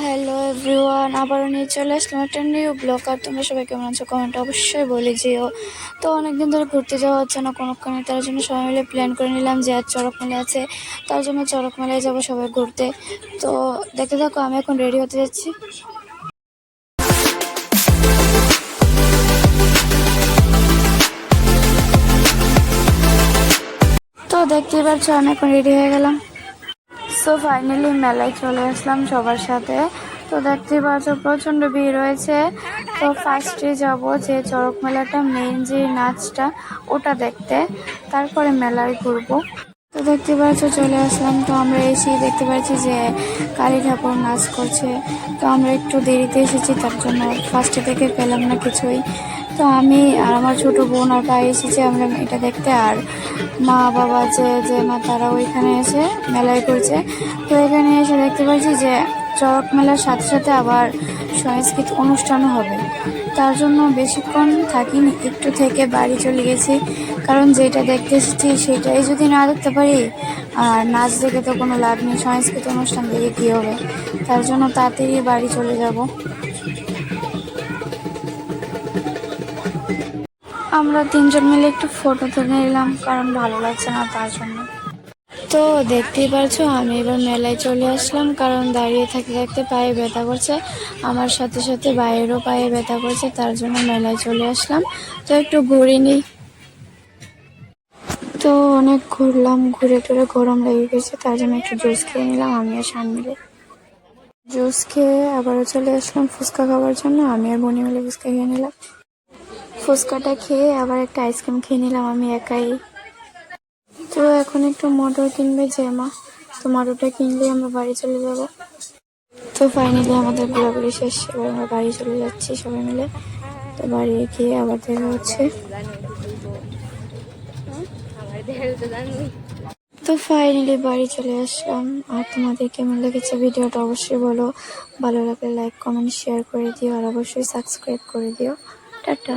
Hello everyone, আবারও নিয়ে চলে আসলাম একটা নিউ ব্লগ। আর তোমরা সবাই কেমন আছো কমেন্ট অবশ্যই বলে যেও। তো অনেকদিন ধরে ঘুরতে যাওয়া হচ্ছে না কোনোক্ষণে, তার জন্য সবাই মিলে প্ল্যান করে নিলাম যে আজ চড়ক মেলা আছে, তার জন্য চড়ক মেলায় যাবো সবাই ঘুরতে। তো দেখতে থাকো, আমি এখন রেডি হতে যাচ্ছি। তো দেখতেই পাচ্ছ আমি এখন রেডি হয়ে গেলাম। সো ফাইনালি মেলায় চলে আসলাম সবার সাথে। তো দেখতে পাচ্ছ প্রচন্ড ভিড় রয়েছে। তো ফার্স্টে যাব যে চড়ক মেলাটা মেইন যে নাচটা ওটা দেখতে, তারপরে মেলায় ঘুরবো। তো দেখতে পাচ্ছ চলে আসলাম। তো আমরা এসেই দেখতে পাচ্ছি যে কালী ঠাকুর নাচ করছে। তো আমরা একটু দেরিতে এসেছি, তার জন্য ফার্স্টে থেকে পেলাম না কিছুই। তো আমি আর আমার ছোট বোন আর ভাই এসেছি আমরা এটা দেখতে। আর মা বাবা যে মা তারা ওইখানে এসে মেলায় করছে। তো এখানে এসে দেখতে পাচ্ছি যে চড়ক মেলার সাথে সাথে আবার সাংস্কৃতিক অনুষ্ঠানও হবে। তার জন্য বেশিক্ষণ থাকিনি, একটু থেকে বাড়ি চলে গেছি। কারণ যেটা দেখতে এসেছি সেটাই যদি না দেখতে পারি, আর নাচ দেখে তো কোনো লাভ নেই, সাংস্কৃতিক অনুষ্ঠান দেখে কী হবে। তার জন্য তাড়াতাড়ি বাড়ি চলে যাব। আমরা তিনজন মিলে একটু ফটো তুলে নিলাম, কারণ ভালো লাগছে না তার জন্য। তো দেখতেই পারছো আমি এবার মেলায় চলে আসলাম, কারণ দাঁড়িয়ে থাকতে থাকতে পায়ে ব্যথা করছে। আমার সাথে সাথে বাইরেও পায়ে ব্যথা করছে, তার জন্য মেলায় চলে আসলাম। তো একটু ঘুরে নিই। তো অনেক ঘুরলাম, ঘুরে টুরে গরম লেগে গেছে, তার জন্য একটু জুস খেয়ে নিলাম আমি আর শান মিলে। জুস খেয়ে আবারও চলে আসলাম ফুচকা খাওয়ার জন্য, আমি আর বনি মিলে ফুচকা খেয়ে নিলাম। ফুচকাটা খেয়ে আবার একটা আইসক্রিম খেয়ে নিলাম আমি একাই। তো এখন একটু মটর কিনবে যে মা, তো মটরটা কিনলে আমরা বাড়ি চলে যাব। তো ফাইনালি আমাদের ঘোরাঘুরি শেষ, এবার আমরা বাড়ি চলে যাচ্ছি সবাই মিলে। তো বাড়ি গিয়ে আবার দেখা হচ্ছে। তো ফাইনালি বাড়ি চলে আসলাম। আর তোমাদের কেমন লেগেছে ভিডিওটা অবশ্যই বলো। ভালো লাগলে লাইক কমেন্ট শেয়ার করে দিও, আর অবশ্যই সাবস্ক্রাইব করে দিও। টাটা।